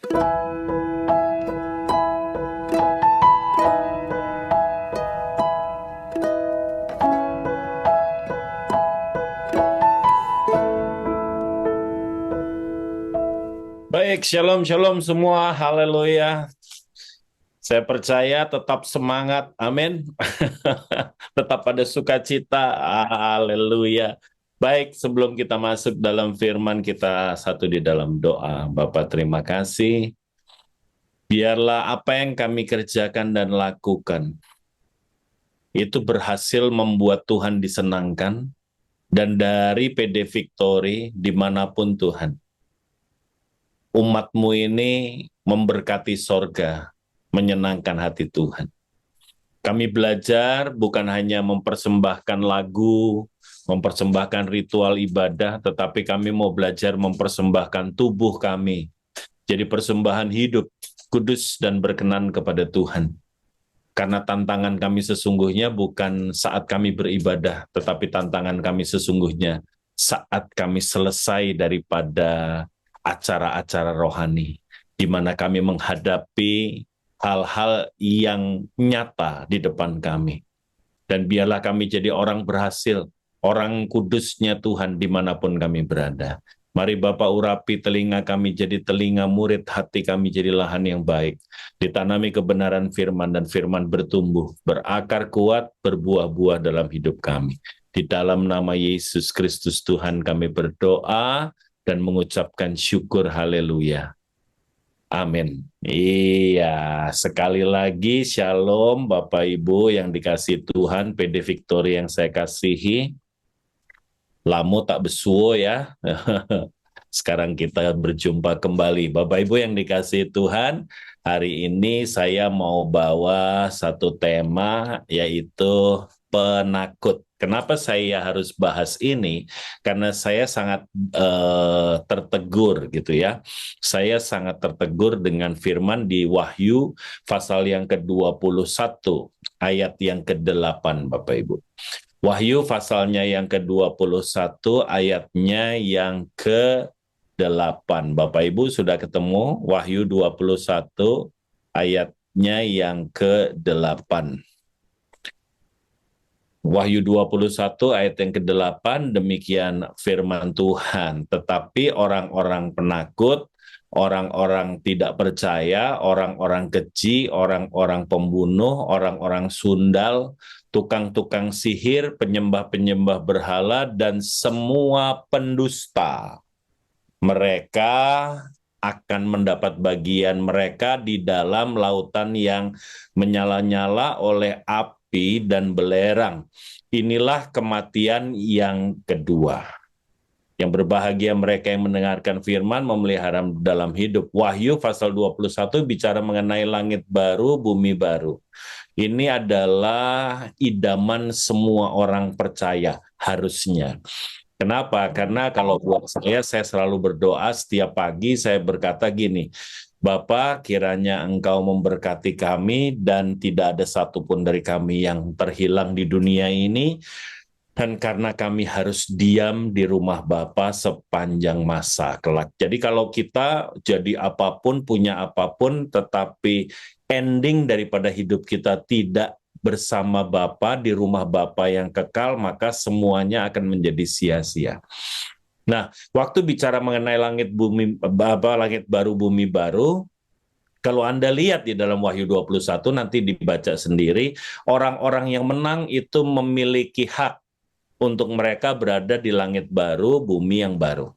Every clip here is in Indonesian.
Baik, shalom, shalom semua, haleluya. Saya percaya tetap semangat, amin. Tetap ada sukacita, haleluya. Baik, sebelum kita masuk dalam firman, kita satu di dalam doa. Bapak, terima kasih. Biarlah apa yang kami kerjakan dan lakukan, itu berhasil membuat Tuhan disenangkan, dan dari PD Victory, dimanapun Tuhan, umat-Mu ini memberkati sorga, menyenangkan hati Tuhan. Kami belajar bukan hanya mempersembahkan lagu, mempersembahkan ritual ibadah, tetapi kami mau belajar mempersembahkan tubuh kami. Jadi persembahan hidup, kudus dan berkenan kepada Tuhan. Karena tantangan kami sesungguhnya bukan saat kami beribadah, tetapi tantangan kami sesungguhnya saat kami selesai daripada acara-acara rohani, di mana kami menghadapi hal-hal yang nyata di depan kami. Dan biarlah kami jadi orang berhasil, orang kudusnya Tuhan dimanapun kami berada. Mari Bapak urapi telinga kami jadi telinga murid, hati kami jadi lahan yang baik. Ditanami kebenaran firman dan firman bertumbuh, berakar kuat, berbuah-buah dalam hidup kami. Di dalam nama Yesus Kristus Tuhan kami berdoa dan mengucapkan syukur haleluya. Amin. Iya, sekali lagi shalom Bapak Ibu yang dikasihi Tuhan, PD Victory yang saya kasihi. Lamo tak besuo ya. Sekarang kita berjumpa kembali. Bapak Ibu yang dikasihi Tuhan, hari ini saya mau bawa satu tema yaitu penakut. Kenapa saya harus bahas ini? Karena saya sangat tertegur gitu ya. Saya sangat tertegur dengan firman di Wahyu pasal yang ke-21 ayat yang ke-8 Bapak Ibu. Wahyu pasalnya yang ke-21 ayatnya yang ke-8. Bapak Ibu sudah ketemu Wahyu 21 ayatnya yang ke-8. Wahyu 21 ayat yang ke-8, demikian firman Tuhan. Tetapi orang-orang penakut, orang-orang tidak percaya, orang-orang keji, orang-orang pembunuh, orang-orang sundal, tukang-tukang sihir, penyembah-penyembah berhala, dan semua pendusta, mereka akan mendapat bagian mereka di dalam lautan yang menyala-nyala oleh api dan belerang. Inilah kematian yang kedua. Yang berbahagia mereka yang mendengarkan firman, memelihara dalam hidup. Wahyu pasal 21 bicara mengenai langit baru, bumi baru. Ini adalah idaman semua orang percaya, harusnya. Kenapa? Karena kalau buat saya selalu berdoa setiap pagi, saya berkata gini, Bapa, kiranya Engkau memberkati kami dan tidak ada satupun dari kami yang terhilang di dunia ini, dan karena kami harus diam di rumah Bapa sepanjang masa kelak. Jadi kalau kita jadi apapun, punya apapun, tetapi ending daripada hidup kita tidak bersama Bapa di rumah Bapa yang kekal, maka semuanya akan menjadi sia-sia. Nah, waktu bicara mengenai langit bumi langit baru bumi baru, kalau Anda lihat di dalam Wahyu 21 nanti dibaca sendiri, orang-orang yang menang itu memiliki hak untuk mereka berada di langit baru, bumi yang baru.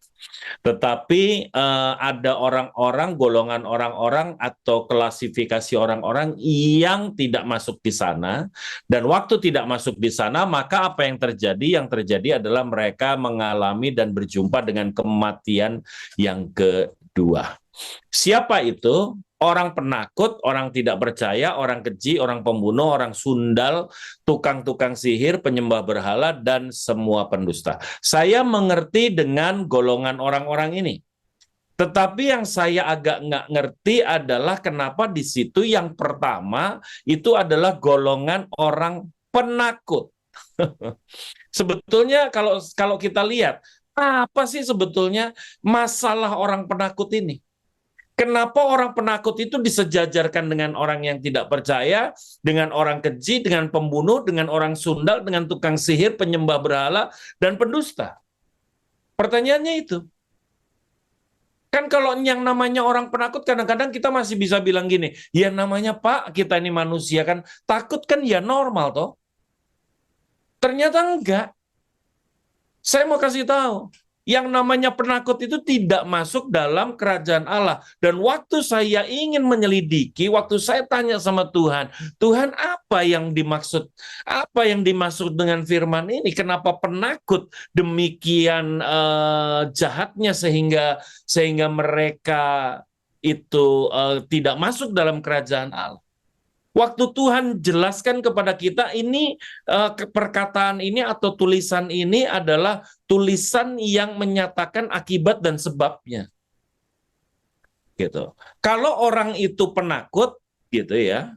Tetapi ada orang-orang, golongan orang-orang atau klasifikasi orang-orang yang tidak masuk di sana, dan waktu tidak masuk di sana, maka apa yang terjadi? Yang terjadi adalah mereka mengalami dan berjumpa dengan kematian yang kedua. Siapa itu? Orang penakut, orang tidak percaya, orang keji, orang pembunuh, orang sundal, tukang-tukang sihir, penyembah berhala, dan semua pendusta. Saya mengerti dengan golongan orang-orang ini. Tetapi yang saya agak nggak ngerti adalah kenapa di situ yang pertama itu adalah golongan orang penakut. Sebetulnya kalau kita lihat, apa sih sebetulnya masalah orang penakut ini? Kenapa orang penakut itu disejajarkan dengan orang yang tidak percaya, dengan orang keji, dengan pembunuh, dengan orang sundal, dengan tukang sihir, penyembah berhala, dan pendusta? Pertanyaannya itu. Kan kalau yang namanya orang penakut, kadang-kadang kita masih bisa bilang gini, ya namanya Pak, kita ini manusia kan, takut kan ya normal toh. Ternyata enggak. Saya mau kasih tahu, yang namanya penakut itu tidak masuk dalam kerajaan Allah. Dan waktu saya ingin menyelidiki, waktu saya tanya sama Tuhan, Tuhan apa yang dimaksud? Apa yang dimaksud dengan firman ini? Kenapa penakut demikian jahatnya sehingga mereka itu tidak masuk dalam kerajaan Allah? Waktu Tuhan jelaskan kepada kita ini perkataan ini atau tulisan ini adalah tulisan yang menyatakan akibat dan sebabnya, gitu. Kalau orang itu penakut, gitu ya,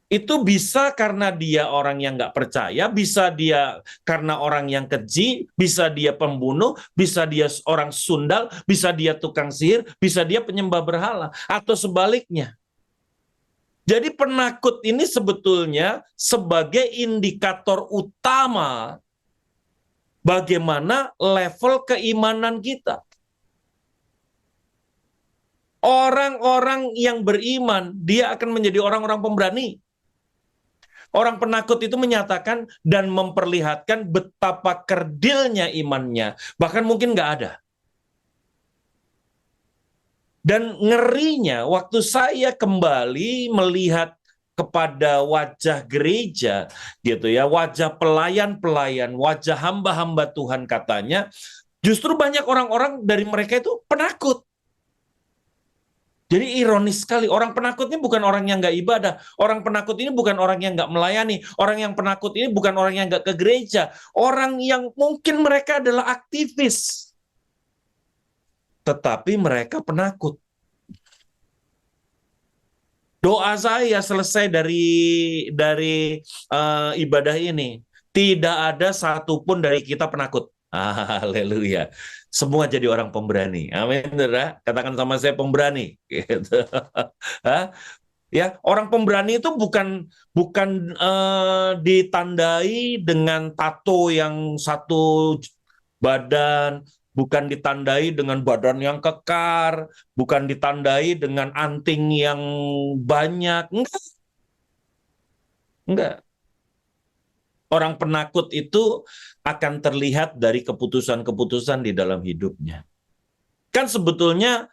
itu bisa karena dia orang yang nggak percaya, bisa dia karena orang yang keji, bisa dia pembunuh, bisa dia orang sundal, bisa dia tukang sihir, bisa dia penyembah berhala, atau sebaliknya. Jadi penakut ini sebetulnya sebagai indikator utama bagaimana level keimanan kita. Orang-orang yang beriman, dia akan menjadi orang-orang pemberani. Orang penakut itu menyatakan dan memperlihatkan betapa kerdilnya imannya. Bahkan mungkin nggak ada. Dan ngerinya waktu saya kembali melihat kepada wajah gereja, gitu ya, wajah pelayan-pelayan, wajah hamba-hamba Tuhan katanya, justru banyak orang-orang dari mereka itu penakut. Jadi ironis sekali, orang penakut ini bukan orang yang nggak ibadah, orang penakut ini bukan orang yang nggak melayani, orang yang penakut ini bukan orang yang nggak ke gereja, orang yang mungkin mereka adalah aktivis, tetapi mereka penakut. Doa saya selesai dari ibadah ini, tidak ada satupun dari kita penakut. Haleluya. Semua jadi orang pemberani. Amin, saudara. Katakan sama saya pemberani. Gitu. Hah? Ya, orang pemberani itu bukan ditandai dengan tato yang satu badan, bukan ditandai dengan badan yang kekar, bukan ditandai dengan anting yang banyak. Enggak, enggak. Orang penakut itu akan terlihat dari keputusan-keputusan di dalam hidupnya. Kan sebetulnya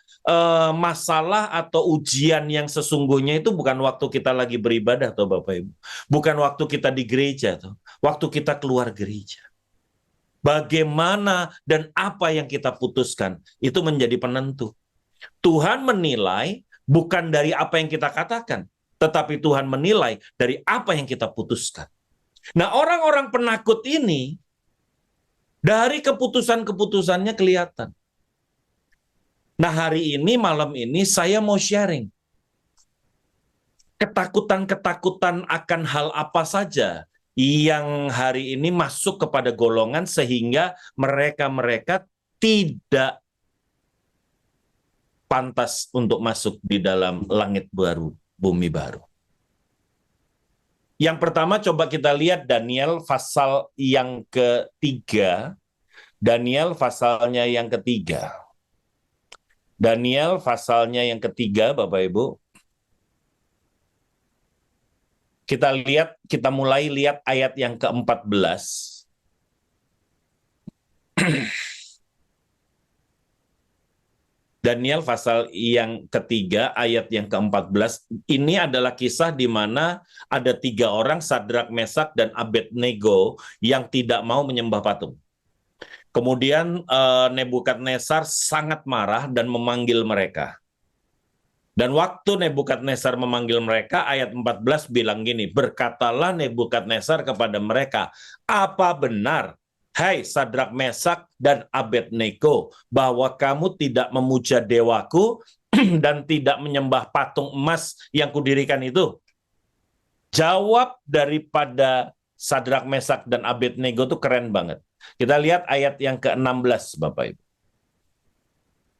masalah atau ujian yang sesungguhnya itu bukan waktu kita lagi beribadah tuh Bapak Ibu. Bukan waktu kita di gereja tuh. Waktu kita keluar gereja. Bagaimana dan apa yang kita putuskan itu menjadi penentu. Tuhan menilai bukan dari apa yang kita katakan, tetapi Tuhan menilai dari apa yang kita putuskan. Nah, orang-orang penakut ini dari keputusan-keputusannya kelihatan. Nah, hari ini, malam ini, saya mau sharing. Ketakutan-ketakutan akan hal apa saja yang hari ini masuk kepada golongan sehingga mereka-mereka tidak pantas untuk masuk di dalam langit baru, bumi baru. Yang pertama coba kita lihat Daniel pasal yang ketiga. Daniel pasalnya yang ketiga. Daniel pasalnya yang ketiga, Bapak Ibu. Kita mulai lihat ayat yang ke-14. Daniel pasal yang ketiga, ayat yang ke-14. Ini adalah kisah di mana ada 3 orang, Sadrak, Mesak, dan Abednego, yang tidak mau menyembah patung. Kemudian Nebukadnezar sangat marah dan memanggil mereka. Dan waktu Nebukadnezar memanggil mereka, ayat 14 bilang gini, berkatalah Nebukadnezar kepada mereka, apa benar, hai Sadrak, Mesak, dan Abednego, bahwa kamu tidak memuja dewaku dan tidak menyembah patung emas yang kudirikan itu? Jawab daripada Sadrak, Mesak, dan Abednego itu keren banget. Kita lihat ayat yang ke-16, Bapak Ibu.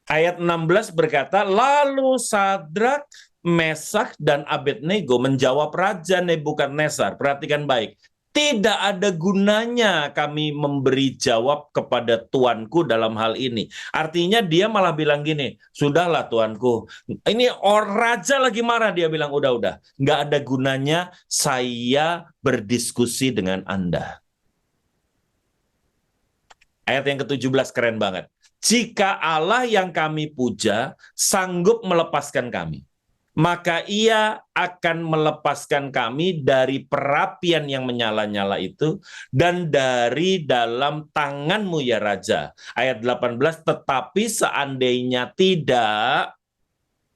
Ayat 16 berkata, lalu Sadrak, Mesak, dan Abednego menjawab Raja Nebukadnezar. Perhatikan baik. Tidak ada gunanya kami memberi jawab kepada tuanku dalam hal ini. Artinya dia malah bilang gini, sudahlah tuanku. Ini raja lagi marah, dia bilang udah. Nggak ada gunanya saya berdiskusi dengan Anda. Ayat yang ke-17 keren banget. Jika Allah yang kami puja sanggup melepaskan kami, maka ia akan melepaskan kami dari perapian yang menyala-nyala itu dan dari dalam tanganmu ya Raja. Ayat 18, tetapi seandainya tidak,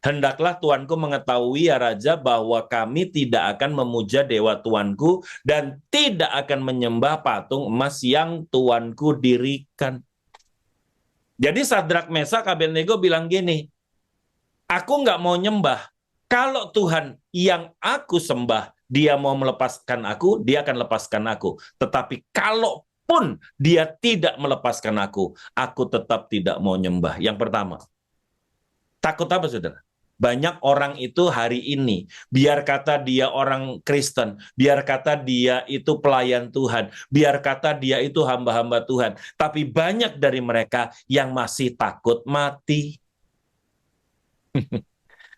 hendaklah tuanku mengetahui ya Raja bahwa kami tidak akan memuja dewa tuanku dan tidak akan menyembah patung emas yang tuanku dirikan. Jadi Sadrak, Mesak, Abednego bilang gini, aku nggak mau nyembah. Kalau Tuhan yang aku sembah, dia mau melepaskan aku, dia akan lepaskan aku. Tetapi kalaupun dia tidak melepaskan aku tetap tidak mau nyembah. Yang pertama, takut apa saudara? Banyak orang itu hari ini, biar kata dia orang Kristen, biar kata dia itu pelayan Tuhan, biar kata dia itu hamba-hamba Tuhan, tapi banyak dari mereka yang masih takut mati.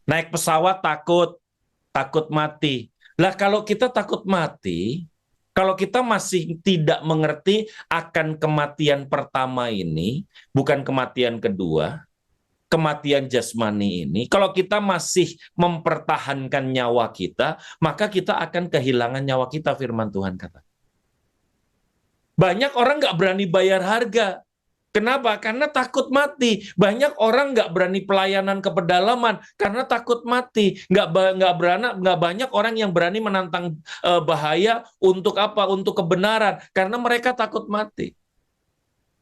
Naik pesawat takut mati. Lah kalau kita takut mati, kalau kita masih tidak mengerti akan kematian pertama ini, bukan kematian kedua, kematian jasmani ini, kalau kita masih mempertahankan nyawa kita, maka kita akan kehilangan nyawa kita, firman Tuhan kata. Banyak orang nggak berani bayar harga. Kenapa? Karena takut mati. Banyak orang nggak berani pelayanan ke pedalaman karena takut mati. Nggak banyak orang yang berani menantang bahaya untuk apa? Untuk kebenaran karena mereka takut mati.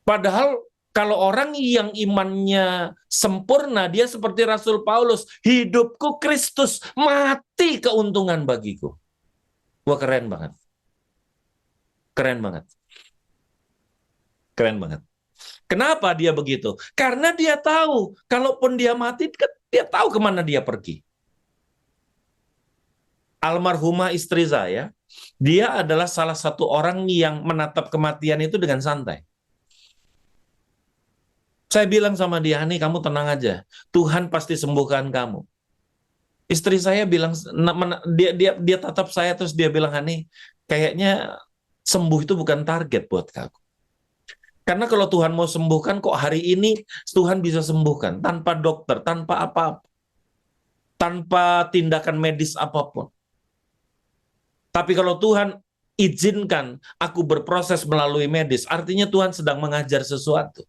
Padahal kalau orang yang imannya sempurna, dia seperti Rasul Paulus, hidupku Kristus, mati keuntungan bagiku. Wah, keren banget. Keren banget. Keren banget. Kenapa dia begitu? Karena dia tahu, kalaupun dia mati, dia tahu kemana dia pergi. Almarhumah istri saya, dia adalah salah satu orang yang menatap kematian itu dengan santai. Saya bilang sama dia, nih kamu tenang aja, Tuhan pasti sembuhkan kamu. Istri saya bilang, dia tatap saya terus dia bilang, Hani, kayaknya sembuh itu bukan target buat kamu. Karena kalau Tuhan mau sembuhkan, kok hari ini Tuhan bisa sembuhkan tanpa dokter, tanpa apa-apa, tanpa tindakan medis apapun. Tapi kalau Tuhan izinkan aku berproses melalui medis, artinya Tuhan sedang mengajar sesuatu.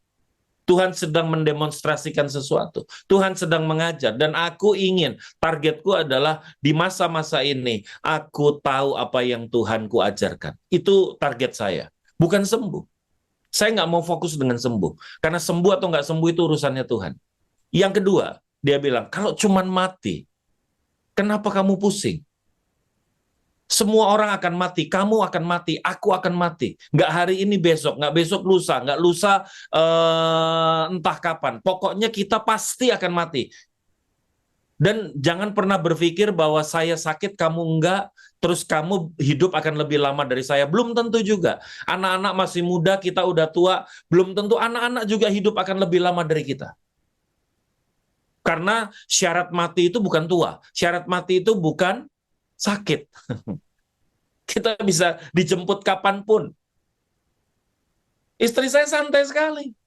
Tuhan sedang mendemonstrasikan sesuatu. Tuhan sedang mengajar. Dan aku ingin, targetku adalah di masa-masa ini, aku tahu apa yang Tuhanku ajarkan. Itu target saya. Bukan sembuh. Saya nggak mau fokus dengan sembuh. Karena sembuh atau nggak sembuh itu urusannya Tuhan. Yang kedua, dia bilang, kalau cuman mati, kenapa kamu pusing? Semua orang akan mati, kamu akan mati, aku akan mati. Nggak hari ini besok, nggak besok lusa, nggak lusa entah kapan. Pokoknya kita pasti akan mati. Dan jangan pernah berpikir bahwa saya sakit, kamu enggak, terus kamu hidup akan lebih lama dari saya. Belum tentu juga. Anak-anak masih muda, kita udah tua, belum tentu anak-anak juga hidup akan lebih lama dari kita. Karena syarat mati itu bukan tua, syarat mati itu bukan sakit. Kita bisa dijemput kapanpun. Istri saya santai sekali.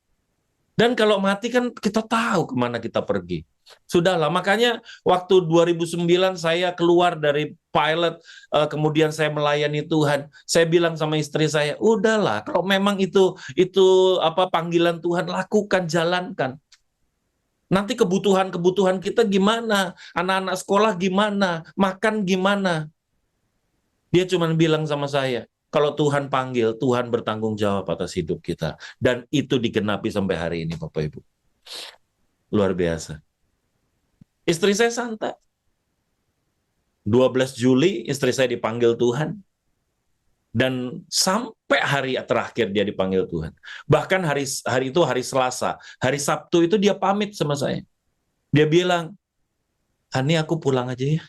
Dan kalau mati kan kita tahu kemana kita pergi. Sudahlah, makanya waktu 2009 saya keluar dari pilot, kemudian saya melayani Tuhan. Saya bilang sama istri saya, udahlah, kalau memang itu apa panggilan Tuhan, lakukan, jalankan. Nanti kebutuhan kita gimana? Anak-anak sekolah gimana? Makan gimana? Dia cuma bilang sama saya, kalau Tuhan panggil, Tuhan bertanggung jawab atas hidup kita. Dan itu digenapi sampai hari ini, Bapak Ibu. Luar biasa. Istri saya santai. 12 Juli, istri saya dipanggil Tuhan. Dan sampai hari terakhir dia dipanggil Tuhan. Bahkan hari itu hari Selasa, hari Sabtu itu dia pamit sama saya. Dia bilang, Hani aku pulang aja ya.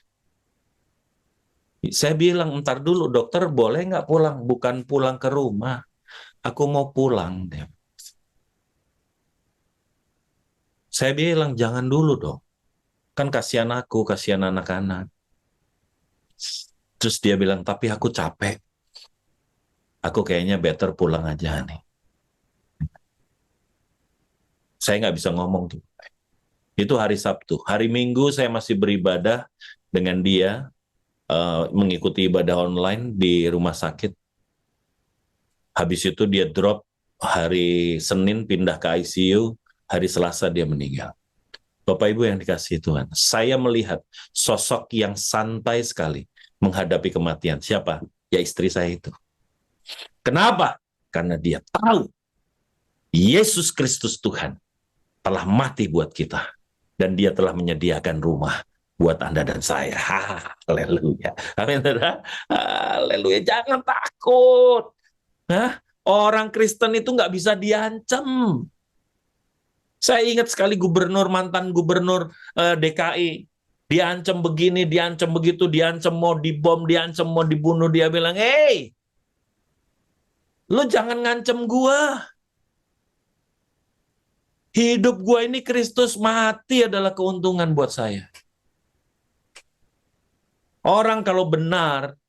Saya bilang, ntar dulu dokter boleh nggak pulang? Bukan pulang ke rumah. Aku mau pulang. Saya bilang, jangan dulu dong. Kan kasihan aku, kasihan anak-anak. Terus dia bilang, tapi aku capek. Aku kayaknya better pulang aja nih. Saya nggak bisa ngomong tuh. Itu hari Sabtu. Hari Minggu saya masih beribadah dengan dia, mengikuti ibadah online di rumah sakit. Habis itu dia drop, hari Senin pindah ke ICU, hari Selasa dia meninggal. Bapak Ibu yang dikasihi Tuhan, saya melihat sosok yang santai sekali menghadapi kematian. Siapa? Ya istri saya itu. Kenapa? Karena dia tahu Yesus Kristus Tuhan telah mati buat kita. Dan dia telah menyediakan rumah buat Anda dan saya. Haleluya. Amin. Haleluya. Jangan takut. Hah? Orang Kristen itu nggak bisa diancam. Saya ingat sekali mantan gubernur DKI. Diancam begini, diancam begitu, diancam mau dibom, diancam mau dibunuh. Dia bilang, hey, lu jangan ngancem gua. Hidup gua ini Kristus, mati adalah keuntungan buat saya. Orang kalau benar,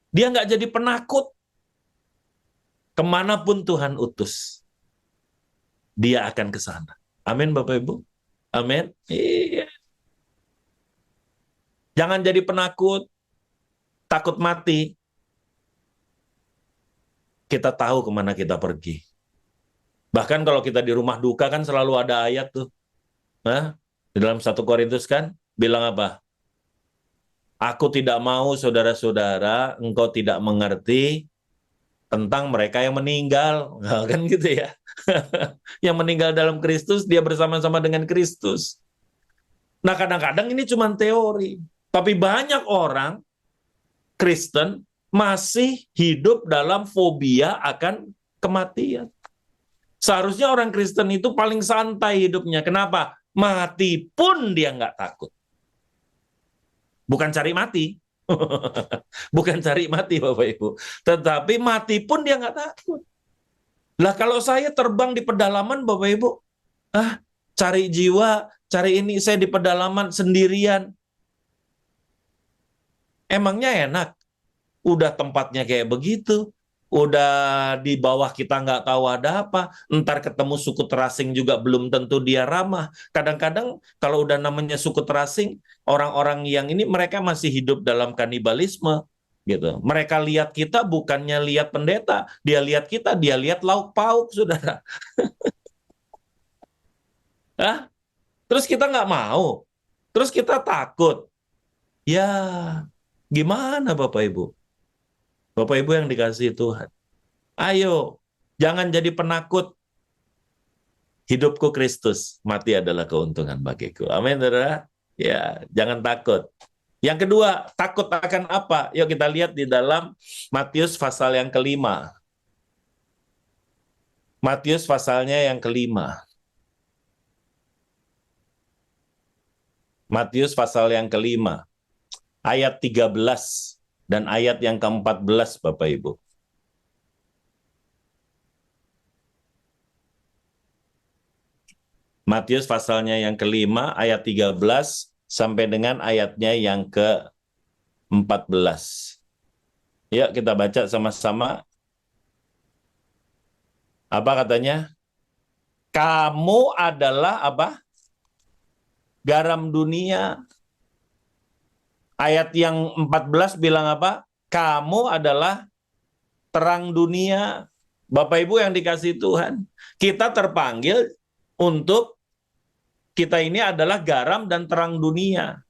dia nggak jadi penakut. Kemanapun Tuhan utus, dia akan ke sana. Amin Bapak Ibu. Amin. Iya. Jangan jadi penakut, takut mati. Kita tahu kemana kita pergi. Bahkan kalau kita di rumah duka kan selalu ada ayat tuh. Hah? Di dalam 1 Korintus kan bilang apa? Aku tidak mau saudara-saudara engkau tidak mengerti tentang mereka yang meninggal. Nah, kan gitu ya. Yang meninggal dalam Kristus, dia bersama-sama dengan Kristus. Nah, kadang-kadang ini cuma teori. Tapi banyak orang Kristen masih hidup dalam fobia akan kematian. Seharusnya orang Kristen itu paling santai hidupnya. Kenapa? Mati pun dia nggak takut. Bukan cari mati. Bukan cari mati Bapak Ibu. Tetapi mati pun dia nggak takut. Lah kalau saya terbang di pedalaman Bapak Ibu, cari jiwa, cari ini, saya di pedalaman sendirian. Emangnya enak? Udah tempatnya kayak begitu. Udah di bawah kita nggak tahu ada apa, ntar ketemu suku terasing juga belum tentu dia ramah. Kadang-kadang kalau udah namanya suku terasing, orang-orang yang ini mereka masih hidup dalam kanibalisme gitu. Mereka lihat kita bukannya lihat pendeta, dia lihat kita, dia lihat lauk pauk, saudara. Terus kita nggak mau, terus kita takut. Ya, gimana Bapak Ibu? Bapak Ibu yang dikasihi Tuhan. Ayo, jangan jadi penakut. Hidupku Kristus, mati adalah keuntungan bagiku. Amin, saudara. Ya, jangan takut. Yang kedua, takut akan apa? Yuk kita lihat di dalam Matius pasal yang kelima. Matius pasalnya yang kelima. Matius pasal yang kelima. Ayat 13 dan ayat yang ke-14, Bapak Ibu. Matius pasalnya yang kelima, ayat 13 sampai dengan ayatnya yang ke-14. Yuk kita baca sama-sama. Apa katanya? Kamu adalah apa? Garam dunia. Ayat yang 14 bilang apa? Kamu adalah terang dunia. Bapak Ibu yang dikasihi Tuhan, kita terpanggil untuk kita ini adalah garam dan terang dunia.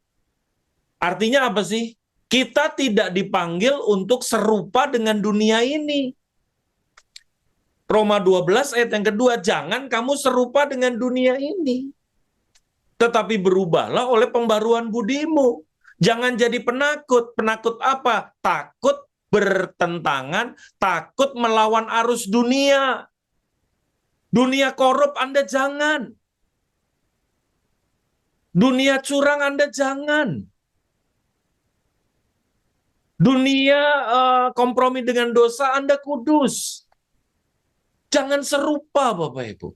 Artinya apa sih? Kita tidak dipanggil untuk serupa dengan dunia ini. Roma 12 ayat yang kedua, jangan kamu serupa dengan dunia ini. Tetapi berubahlah oleh pembaruan budimu. Jangan jadi penakut. Penakut apa? Takut bertentangan, takut melawan arus dunia. Dunia korup Anda jangan. Dunia curang Anda jangan. Dunia kompromi dengan dosa Anda kudus. Jangan serupa Bapak Ibu.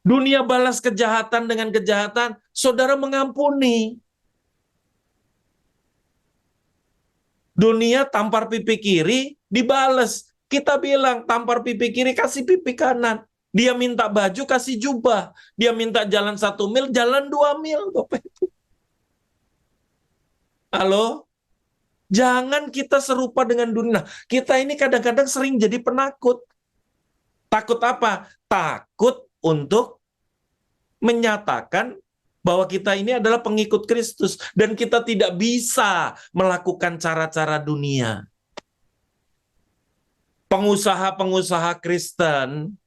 Dunia balas kejahatan dengan kejahatan, saudara mengampuni. Dunia tampar pipi kiri, dibales. Kita bilang tampar pipi kiri, kasih pipi kanan. Dia minta baju, kasih jubah. Dia minta jalan 1 mil, jalan 2 mil. Bapak Ibu. Halo? Jangan kita serupa dengan dunia. Kita ini kadang-kadang sering jadi penakut. Takut apa? Takut untuk menyatakan bahwa kita ini adalah pengikut Kristus dan kita tidak bisa melakukan cara-cara dunia. Pengusaha-pengusaha Kristen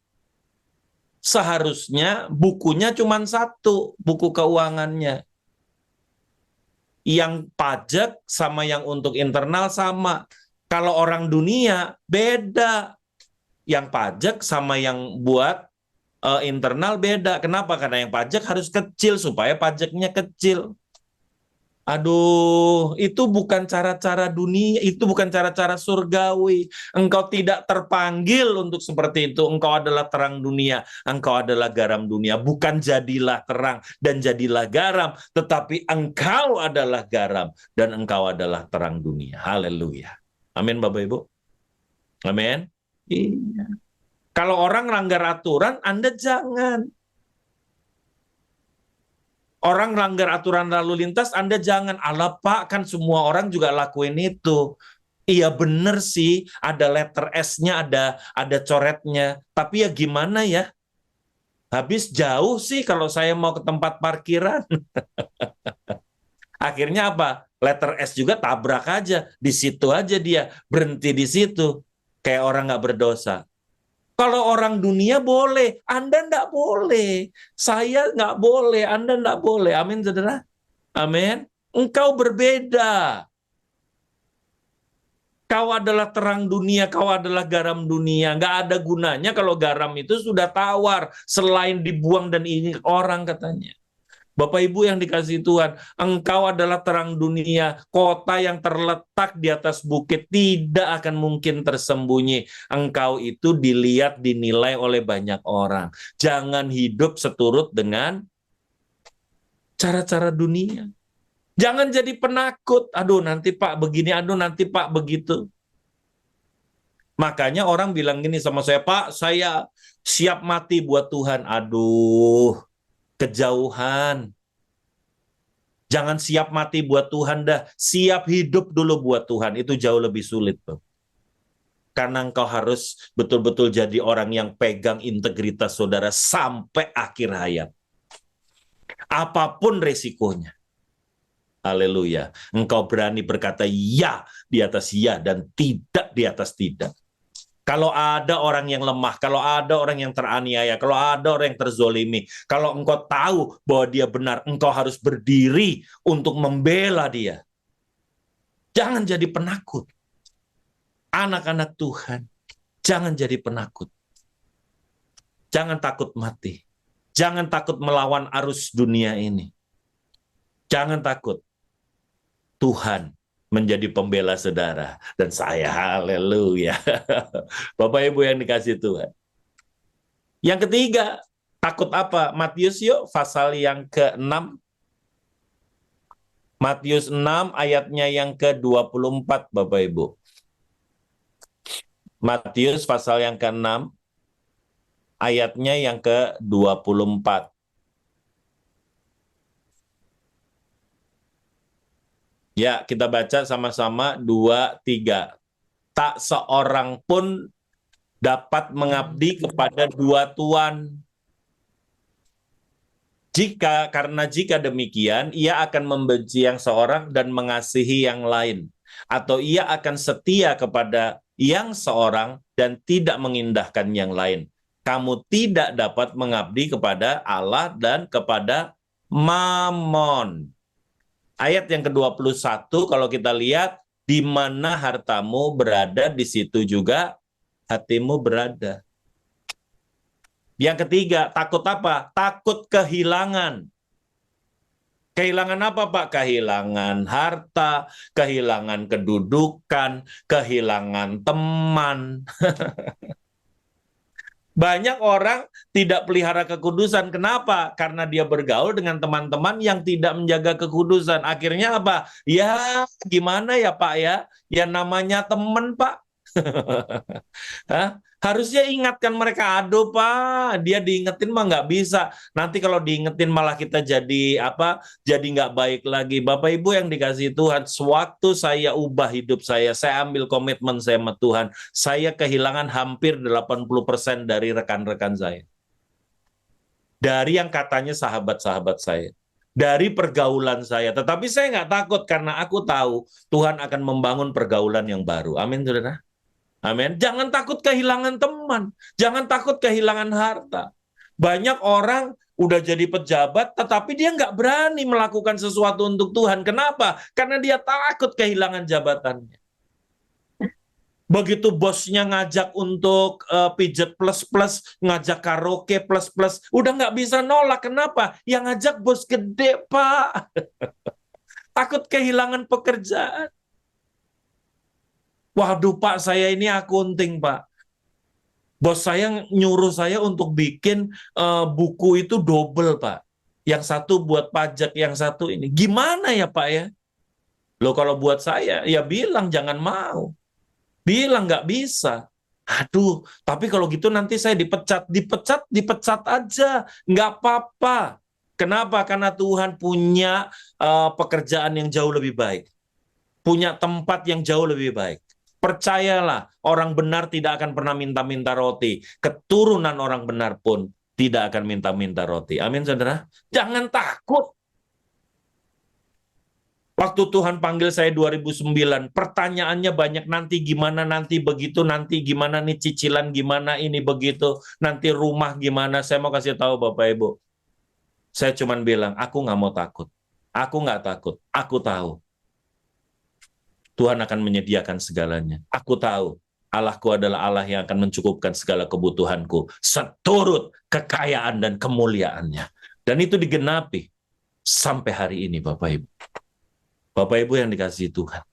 seharusnya bukunya cuma 1, buku keuangannya. Yang pajak sama yang untuk internal sama. Kalau orang dunia beda. Yang pajak sama yang buat internal beda. Kenapa? Karena yang pajak harus kecil supaya pajaknya kecil. Aduh, itu bukan cara-cara dunia, itu bukan cara-cara surgawi. Engkau tidak terpanggil untuk seperti itu. Engkau adalah terang dunia, engkau adalah garam dunia. Bukan jadilah terang dan jadilah garam, tetapi engkau adalah garam dan engkau adalah terang dunia. Haleluya. Amin Bapak Ibu. Amin. Iya. Kalau orang langgar aturan, Anda jangan. Orang langgar aturan lalu lintas, Anda jangan. Alah Pak, kan semua orang juga lakuin itu. Iya bener sih, ada letter S-nya, ada coretnya. Tapi ya gimana ya? Habis jauh sih kalau saya mau ke tempat parkiran. Akhirnya apa? Letter S juga tabrak aja. Di situ aja dia, berhenti di situ. Kayak orang nggak berdosa. Kalau orang dunia boleh, Anda enggak boleh. Saya enggak boleh, Anda enggak boleh. Amin, saudara? Amin. Engkau berbeda. Kau adalah terang dunia, kau adalah garam dunia. Enggak ada gunanya kalau garam itu sudah tawar, selain dibuang dan ini orang katanya. Bapak Ibu yang dikasihi Tuhan, engkau adalah terang dunia, kota yang terletak di atas bukit tidak akan mungkin tersembunyi. Engkau itu dilihat, dinilai oleh banyak orang. Jangan hidup seturut dengan cara-cara dunia. Jangan jadi penakut. Aduh nanti Pak begini, aduh nanti Pak begitu. Makanya orang bilang gini sama saya, Pak saya siap mati buat Tuhan. Aduh, kejauhan. Jangan siap mati buat Tuhan dah. Siap hidup dulu buat Tuhan. Itu jauh lebih sulit tuh. Karena engkau harus betul-betul jadi orang yang pegang integritas saudara sampai akhir hayat. Apapun resikonya. Haleluya. Engkau berani berkata ya di atas ya dan tidak di atas tidak. Kalau ada orang yang lemah, kalau ada orang yang teraniaya, kalau ada orang yang terzolimi, kalau engkau tahu bahwa dia benar, engkau harus berdiri untuk membela dia. Jangan jadi penakut. Anak-anak Tuhan, jangan jadi penakut. Jangan takut mati. Jangan takut melawan arus dunia ini. Jangan takut. Tuhan menjadi pembela saudara dan saya. Haleluya. Bapak Ibu yang dikasih Tuhan. Yang ketiga, takut apa? Matius yuk pasal yang ke-6. Matius 6 ayatnya yang ke-24 Bapak Ibu. Matius pasal yang ke-6 ayatnya yang ke-24. Ya, kita baca sama-sama 2, 3. Tak seorang pun dapat mengabdi kepada dua tuan. Karena jika demikian, ia akan membenci yang seorang dan mengasihi yang lain. Atau ia akan setia kepada yang seorang dan tidak mengindahkan yang lain. Kamu tidak dapat mengabdi kepada Allah dan kepada Mammon. Ayat yang ke-21 kalau kita lihat, Di mana hartamu berada, di situ juga hatimu berada. Yang ketiga, takut apa? Takut kehilangan. Kehilangan apa, Pak? Kehilangan harta, kehilangan kedudukan, kehilangan teman. Banyak orang tidak pelihara kekudusan. Kenapa? Karena dia bergaul dengan teman-teman yang tidak menjaga kekudusan. Akhirnya apa? Ya, gimana ya, Pak ya? Ya namanya teman, Pak. Hah? Harusnya ingatkan mereka, aduh Pak, dia diingetin mah nggak bisa. Nanti kalau diingetin malah kita jadi apa? Jadi nggak baik lagi. Bapak Ibu yang dikasihi Tuhan, sewaktu saya ubah hidup saya ambil komitmen saya sama Tuhan, saya kehilangan hampir 80% dari rekan-rekan saya. Dari yang katanya sahabat-sahabat saya. Dari pergaulan saya. Tetapi saya nggak takut karena aku tahu Tuhan akan membangun pergaulan yang baru. Amin, saudara. Amin. Jangan takut kehilangan teman. Jangan takut kehilangan harta. Banyak orang udah jadi pejabat, tetapi dia nggak berani melakukan sesuatu untuk Tuhan. Kenapa? Karena dia takut kehilangan jabatannya. Begitu bosnya ngajak untuk pijet plus-plus, ngajak karaoke plus-plus, udah nggak bisa nolak. Kenapa? Yang ngajak bos gede, Pak. Takut kehilangan pekerjaan. Waduh Pak, saya ini akunting Pak. Bos saya nyuruh saya untuk bikin buku itu double Pak. Yang satu buat pajak, yang satu ini. Gimana ya Pak ya? Loh kalau buat saya, ya bilang jangan mau. Bilang nggak bisa. Aduh, tapi kalau gitu nanti saya dipecat. Dipecat aja. Nggak apa-apa. Kenapa? Karena Tuhan punya pekerjaan yang jauh lebih baik. Punya tempat yang jauh lebih baik. Percayalah, orang benar tidak akan pernah minta-minta roti. Keturunan orang benar pun tidak akan minta-minta roti. Amin, saudara. Jangan takut. Waktu Tuhan panggil saya 2009, pertanyaannya banyak, nanti gimana, nanti begitu, nanti gimana nih cicilan, gimana ini begitu, nanti rumah gimana. Saya mau kasih tahu Bapak Ibu. Saya cuma bilang, aku nggak mau takut. Aku nggak takut. Aku tahu. Tuhan akan menyediakan segalanya. Aku tahu Allahku adalah Allah yang akan mencukupkan segala kebutuhanku seturut kekayaan dan kemuliaannya. Dan itu digenapi sampai hari ini Bapak Ibu. Bapak Ibu yang dikasihi Tuhan.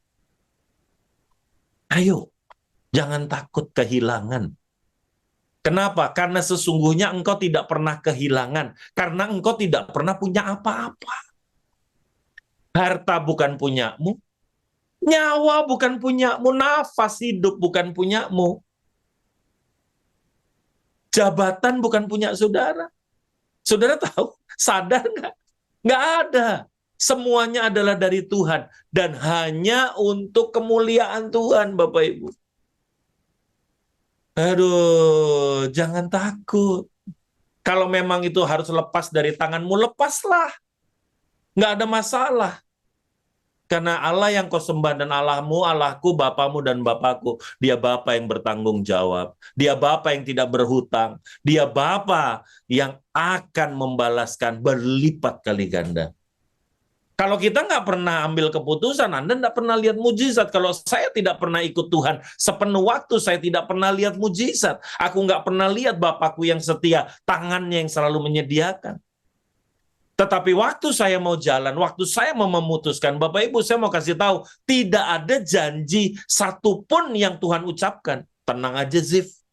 Ayo, jangan takut kehilangan. Kenapa? Karena sesungguhnya engkau tidak pernah kehilangan. Karena engkau tidak pernah punya apa-apa. Harta bukan punyamu. Nyawa bukan punyamu, nafas hidup bukan punyamu. Jabatan bukan punya saudara. Saudara tahu, sadar nggak? Nggak ada. Semuanya adalah dari Tuhan. Dan hanya untuk kemuliaan Tuhan, Bapak Ibu. Aduh, jangan takut. Kalau memang itu harus lepas dari tanganmu, lepaslah. Nggak ada masalah. Karena Allah yang kau sembah dan Allahmu, Allahku, Bapamu dan Bapakku. Dia Bapa yang bertanggung jawab. Dia Bapa yang tidak berhutang. Dia Bapa yang akan membalaskan berlipat kali ganda. Kalau kita nggak pernah ambil keputusan, Anda nggak pernah lihat mujizat. Kalau saya tidak pernah ikut Tuhan sepenuh waktu, saya tidak pernah lihat mujizat. Aku nggak pernah lihat Bapakku yang setia, tangannya yang selalu menyediakan. Tetapi waktu saya mau jalan, waktu saya mau memutuskan, Bapak Ibu saya mau kasih tahu, tidak ada janji satupun yang Tuhan ucapkan. Tenang aja Zif,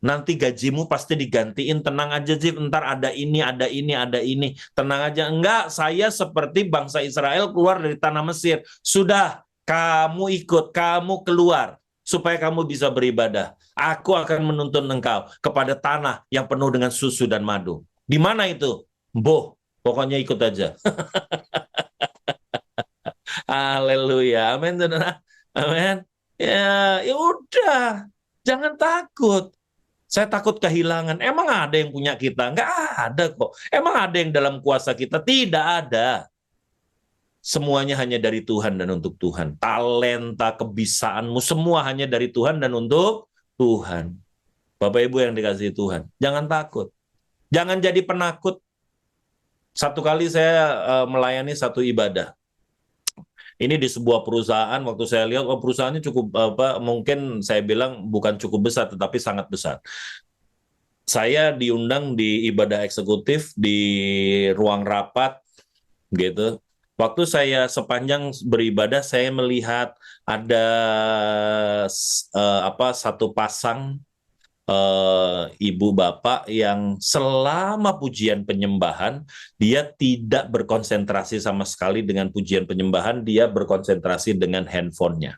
nanti gajimu pasti digantiin, tenang aja Zif, ntar ada ini, ada ini, ada ini. Tenang aja, enggak, saya seperti bangsa Israel keluar dari tanah Mesir. Sudah, kamu ikut, kamu keluar, supaya kamu bisa beribadah. Aku akan menuntun engkau kepada tanah yang penuh dengan susu dan madu. Di mana itu? Boh. Pokoknya ikut aja. Haleluya. Amin, saudara. Amin. Ya, ya udah. Jangan takut. Saya takut kehilangan. Emang ada yang punya kita? Nggak ada kok. Emang ada yang dalam kuasa kita? Tidak ada. Semuanya hanya dari Tuhan dan untuk Tuhan. Talenta, kebisaanmu, semua hanya dari Tuhan dan untuk Tuhan. Bapak Ibu yang dikasihi Tuhan. Jangan takut. Jangan jadi penakut. Satu kali saya melayani satu ibadah. Ini di sebuah perusahaan, waktu saya lihat, oh perusahaannya cukup apa? Mungkin saya bilang bukan cukup besar, tetapi sangat besar. Saya diundang di ibadah eksekutif di ruang rapat gitu. Waktu saya sepanjang beribadah, saya melihat ada apa satu pasang ibu bapak yang selama pujian penyembahan dia tidak berkonsentrasi sama sekali dengan pujian penyembahan, dia berkonsentrasi dengan handphonenya.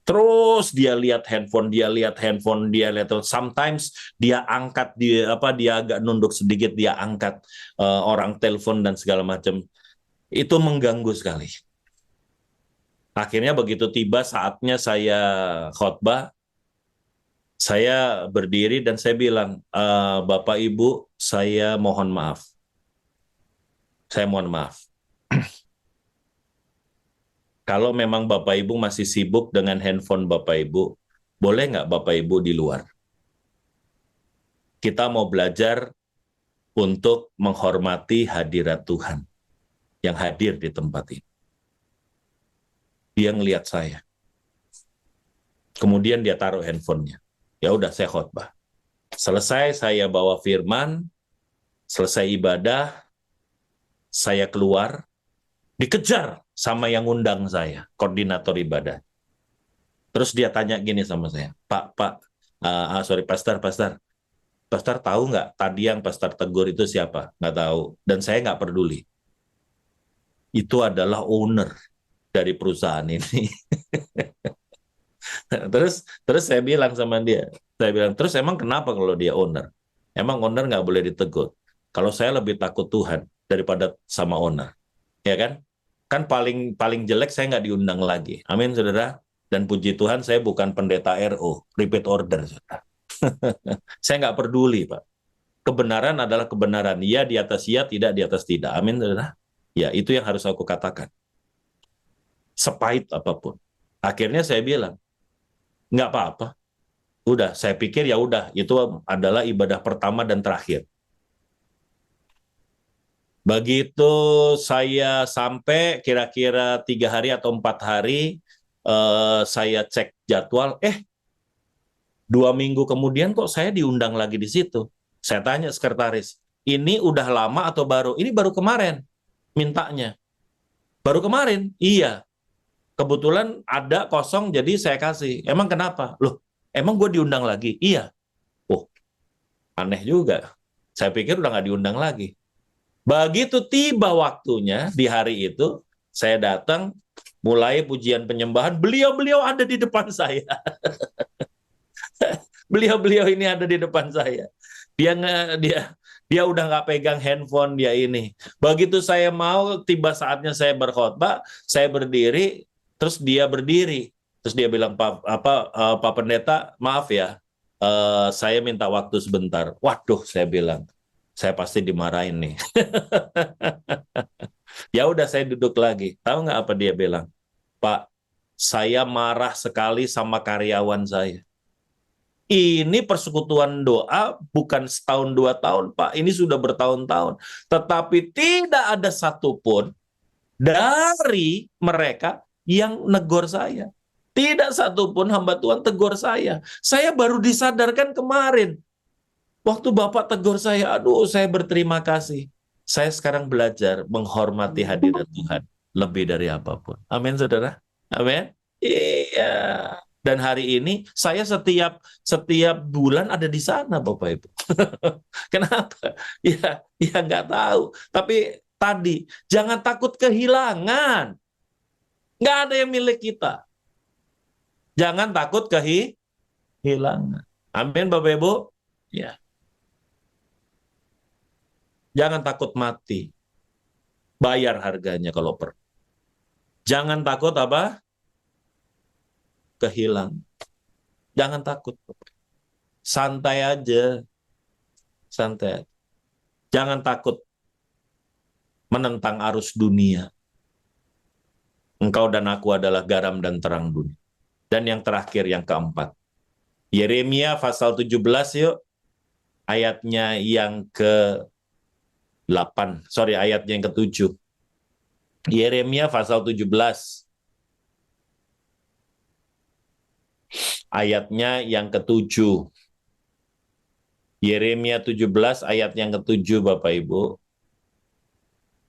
Terus dia lihat handphone, dia lihat handphone, dia lihat. Sometimes dia angkat, dia agak nunduk sedikit, dia angkat orang telepon dan segala macam. Itu mengganggu sekali. Akhirnya begitu tiba saatnya saya khotbah, saya berdiri dan saya bilang, Bapak Ibu, saya mohon maaf. Saya mohon maaf. Kalau memang Bapak Ibu masih sibuk dengan handphone Bapak Ibu, boleh nggak Bapak Ibu di luar? Kita mau belajar untuk menghormati hadirat Tuhan yang hadir di tempat ini. Dia ngelihat saya. Kemudian dia taruh handphonenya. Ya udah, saya khotbah. Selesai saya bawa firman, selesai ibadah, saya keluar, dikejar sama yang undang saya, koordinator ibadah. Terus dia tanya gini sama saya, sorry, Pastor tahu nggak tadi yang Pastor tegur itu siapa? Nggak tahu. Dan saya nggak peduli. Itu adalah owner dari perusahaan ini. terus saya bilang sama dia, terus emang kenapa kalau dia owner? Emang owner nggak boleh ditegur? Kalau saya lebih takut Tuhan daripada sama owner, ya kan? Kan paling paling jelek saya nggak diundang lagi. Amin, saudara. Dan puji Tuhan saya bukan pendeta RO, repeat order, saudara. Saya nggak peduli, Pak. Kebenaran adalah kebenaran. Ya di atas ya, tidak di atas tidak. Amin, saudara. Ya, itu yang harus aku katakan. Sepahit apapun. Akhirnya saya bilang, nggak apa-apa. Udah, saya pikir ya udah, itu adalah ibadah pertama dan terakhir. Begitu saya sampai kira-kira 3 hari atau 4 hari, saya cek jadwal, 2 minggu kemudian kok saya diundang lagi di situ. Saya tanya sekretaris, ini udah lama atau baru? Ini baru kemarin mintanya. Baru kemarin? Iya. Kebetulan ada kosong jadi saya kasih. Emang kenapa? Loh, emang gue diundang lagi? Iya. Oh, aneh juga. Saya pikir udah nggak diundang lagi. Begitu tiba waktunya di hari itu, saya datang, mulai pujian penyembahan, beliau-beliau ada di depan saya. Beliau-beliau ini ada di depan saya. Dia dia udah nggak pegang handphone dia ini. Begitu saya mau, tiba saatnya saya berkhotbah, saya berdiri, terus dia berdiri, terus dia bilang, Pak Pendeta, maaf ya, saya minta waktu sebentar. Waduh, saya bilang, saya pasti dimarahin nih. Ya udah, saya duduk lagi. Tahu nggak apa dia bilang? Pak, saya marah sekali sama karyawan saya. Ini persekutuan doa bukan setahun 2 tahun, Pak. Ini sudah bertahun-tahun. Tetapi tidak ada satupun dari mereka yang negor saya. Tidak satupun hamba Tuhan tegur saya. Saya baru disadarkan kemarin. Waktu Bapak tegur saya, aduh saya berterima kasih. Saya sekarang belajar menghormati hadirat Tuhan lebih dari apapun. Amin, saudara. Amin. Iya. Dan hari ini saya setiap bulan ada di sana, Bapak Ibu. Kenapa? Ya nggak tahu. Tapi tadi jangan takut kehilangan. Nggak ada yang milik kita. Jangan takut kehilangan. Amin, Bapak Ibu. Ya. Jangan takut mati. Bayar harganya kalau perlu. Jangan takut apa? Kehilangan. Jangan takut. Santai aja. Santai. Jangan takut menentang arus dunia. Engkau dan aku adalah garam dan terang dunia. Dan yang terakhir, yang keempat. Yeremia pasal 17 yuk. Ayatnya yang ke-8. Ayatnya yang ke-7. Yeremia pasal 17. Ayatnya yang ke-7. Yeremia 17 ayat yang ke-7, Bapak Ibu.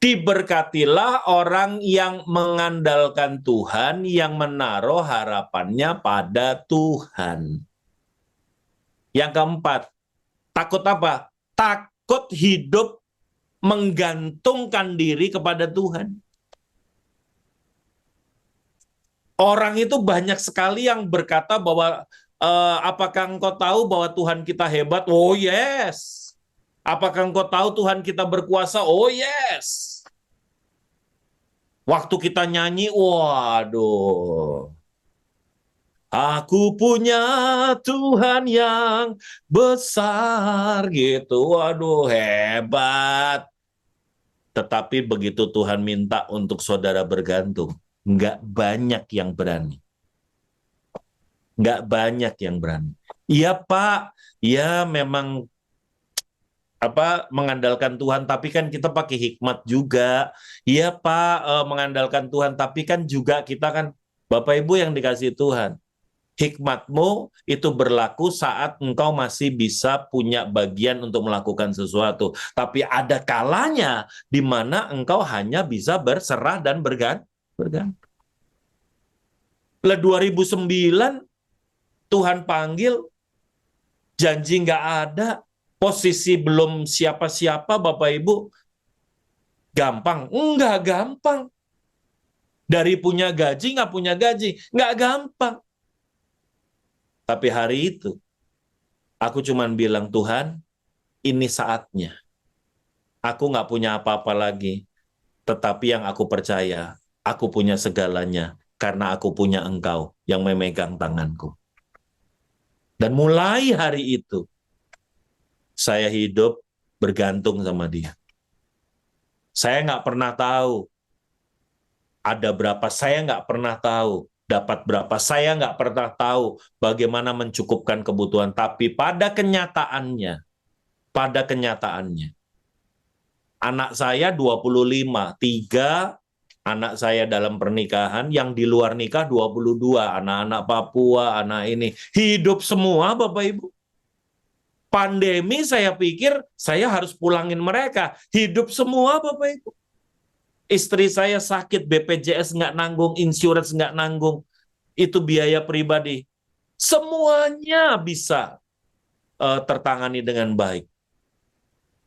Diberkatilah orang yang mengandalkan Tuhan, yang menaruh harapannya pada Tuhan. Yang keempat, takut apa? Takut hidup menggantungkan diri kepada Tuhan. Orang itu banyak sekali yang berkata bahwa apakah engkau tahu bahwa Tuhan kita hebat? Oh yes. Apakah engkau tahu Tuhan kita berkuasa? Oh yes. Waktu kita nyanyi, waduh. Aku punya Tuhan yang besar gitu. Waduh, hebat. Tetapi begitu Tuhan minta untuk saudara bergantung, nggak banyak yang berani. Nggak banyak yang berani. Iya Pak, ya memang mengandalkan Tuhan, tapi kan kita pakai hikmat juga. Iya Pak, mengandalkan Tuhan, tapi kan juga kita kan, Bapak Ibu yang dikasih Tuhan, hikmatmu itu berlaku saat engkau masih bisa punya bagian untuk melakukan sesuatu. Tapi ada kalanya di mana engkau hanya bisa berserah dan bergantung. Lah 2009 Tuhan panggil, janji nggak ada, posisi belum siapa-siapa, Bapak Ibu, gampang? Enggak gampang. Dari punya gaji, nggak punya gaji, nggak gampang. Tapi hari itu, aku cuman bilang, Tuhan, ini saatnya. Aku nggak punya apa-apa lagi, tetapi yang aku percaya, aku punya segalanya, karena aku punya Engkau yang memegang tanganku. Dan mulai hari itu, saya hidup bergantung sama Dia. Saya nggak pernah tahu ada berapa, saya nggak pernah tahu dapat berapa, saya nggak pernah tahu bagaimana mencukupkan kebutuhan. Tapi pada kenyataannya, anak saya 25, 3 anak saya dalam pernikahan, yang di luar nikah 22, anak-anak Papua, anak ini. Hidup semua, Bapak Ibu. Pandemi saya pikir saya harus pulangin mereka. Hidup semua, Bapak Ibu. Istri saya sakit, BPJS nggak nanggung, insurance nggak nanggung. Itu biaya pribadi. Semuanya bisa tertangani dengan baik.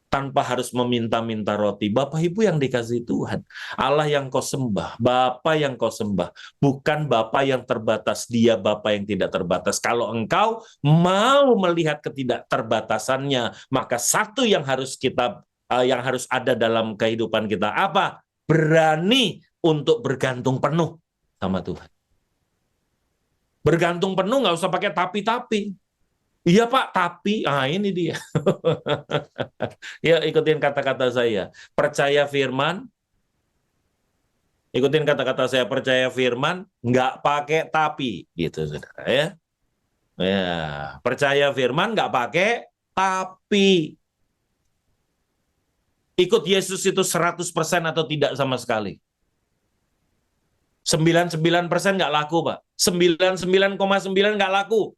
Tanpa harus meminta-minta roti. Bapak Ibu yang dikasih Tuhan, Allah yang kau sembah, Bapa yang kau sembah, bukan Bapa yang terbatas, Dia Bapa yang tidak terbatas. Kalau engkau mau melihat ketidakterbatasannya, maka satu yang harus ada dalam kehidupan kita apa? Berani untuk bergantung penuh sama Tuhan. Bergantung penuh, nggak usah pakai tapi-tapi. Iya Pak, tapi ini dia. Ya, ikutin kata-kata saya. Percaya firman, ikutin kata-kata saya, percaya firman, nggak pakai tapi, gitu saudara ya. Ya, percaya firman nggak pakai tapi. Ikut Yesus itu 100% atau tidak sama sekali. 99% nggak laku, Pak. 99,9 nggak laku.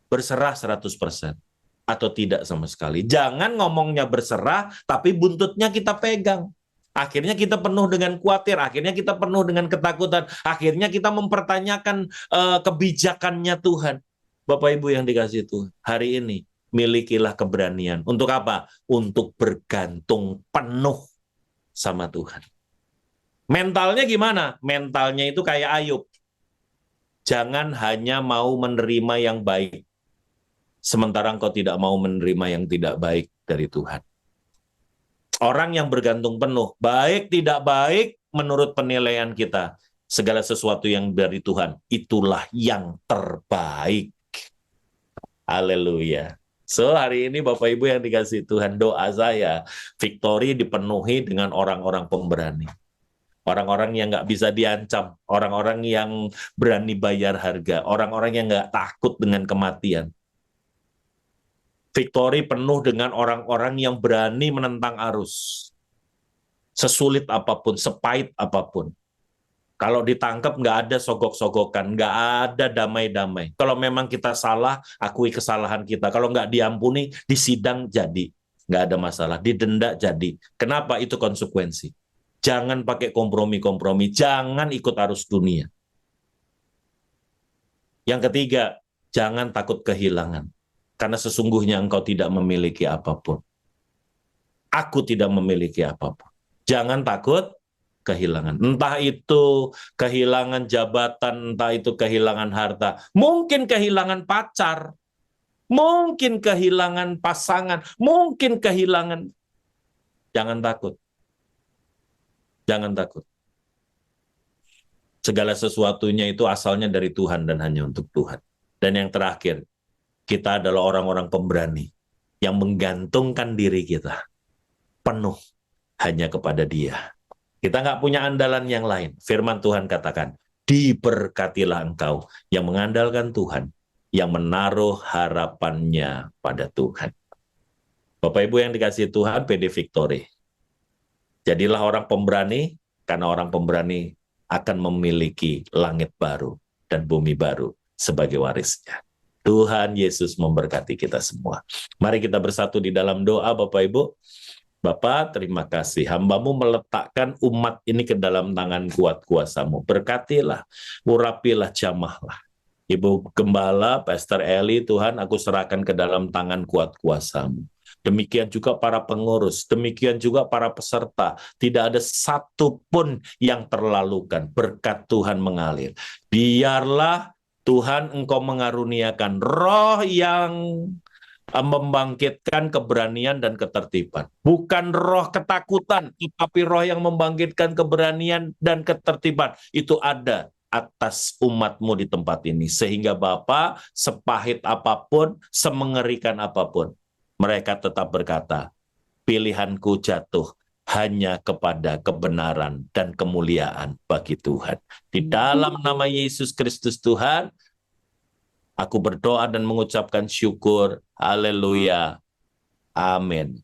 Berserah 100% atau tidak sama sekali. Jangan ngomongnya berserah, tapi buntutnya kita pegang. Akhirnya kita penuh dengan khawatir, akhirnya kita penuh dengan ketakutan, akhirnya kita mempertanyakan kebijakannya Tuhan. Bapak Ibu yang dikasih Tuhan, hari ini milikilah keberanian. Untuk apa? Untuk bergantung penuh sama Tuhan. Mentalnya gimana? Mentalnya itu kayak Ayub. Jangan hanya mau menerima yang baik, sementara engkau tidak mau menerima yang tidak baik dari Tuhan. Orang yang bergantung penuh, baik tidak baik menurut penilaian kita, segala sesuatu yang dari Tuhan, itulah yang terbaik. Haleluya. So, hari ini Bapak Ibu yang dikasih Tuhan, doa saya, Victory dipenuhi dengan orang-orang pemberani. Orang-orang yang nggak bisa diancam, orang-orang yang berani bayar harga, orang-orang yang nggak takut dengan kematian. Victory penuh dengan orang-orang yang berani menentang arus. sesulit apapun, sepahit apapun. Kalau ditangkap nggak ada sogok-sogokan, nggak ada damai-damai. Kalau memang kita salah, akui kesalahan kita. Kalau nggak diampuni, disidang jadi. Nggak ada masalah, didenda jadi. Kenapa? Itu konsekuensi. Jangan pakai kompromi-kompromi, jangan ikut arus dunia. Yang ketiga, jangan takut kehilangan. Karena sesungguhnya engkau tidak memiliki apapun. Aku tidak memiliki apapun. Jangan takut kehilangan. Entah itu kehilangan jabatan, entah itu kehilangan harta. Mungkin kehilangan pacar, mungkin kehilangan pasangan, mungkin kehilangan. Jangan takut. Jangan takut. Segala sesuatunya itu asalnya dari Tuhan dan hanya untuk Tuhan. Dan yang terakhir, kita adalah orang-orang pemberani yang menggantungkan diri kita penuh hanya kepada Dia. Kita nggak punya andalan yang lain. Firman Tuhan katakan, diberkatilah engkau yang mengandalkan Tuhan, yang menaruh harapannya pada Tuhan. Bapak Ibu yang dikasihi Tuhan, PD Victory. Jadilah orang pemberani, karena orang pemberani akan memiliki langit baru dan bumi baru sebagai warisnya. Tuhan Yesus memberkati kita semua. Mari kita bersatu di dalam doa, Bapak Ibu. Bapa, terima kasih. Hamba-Mu meletakkan umat ini ke dalam tangan kuat kuasa-Mu. Berkatilah, urapilah, jamahlah. Ibu Gembala, Pastor Eli, Tuhan, aku serahkan ke dalam tangan kuat kuasa-Mu. Demikian juga para pengurus, demikian juga para peserta. Tidak ada satu pun yang terlalukan. Berkat Tuhan mengalir. Biarlah Tuhan Engkau mengaruniakan roh yang membangkitkan keberanian dan ketertiban. Bukan roh ketakutan, tetapi roh yang membangkitkan keberanian dan ketertiban. Itu ada atas umat-Mu di tempat ini. Sehingga Bapa, sepahit apapun, semengerikan apapun, mereka tetap berkata, pilihanku jatuh hanya kepada kebenaran dan kemuliaan bagi Tuhan. Di dalam nama Yesus Kristus Tuhan, aku berdoa dan mengucapkan syukur. Haleluya. Amin.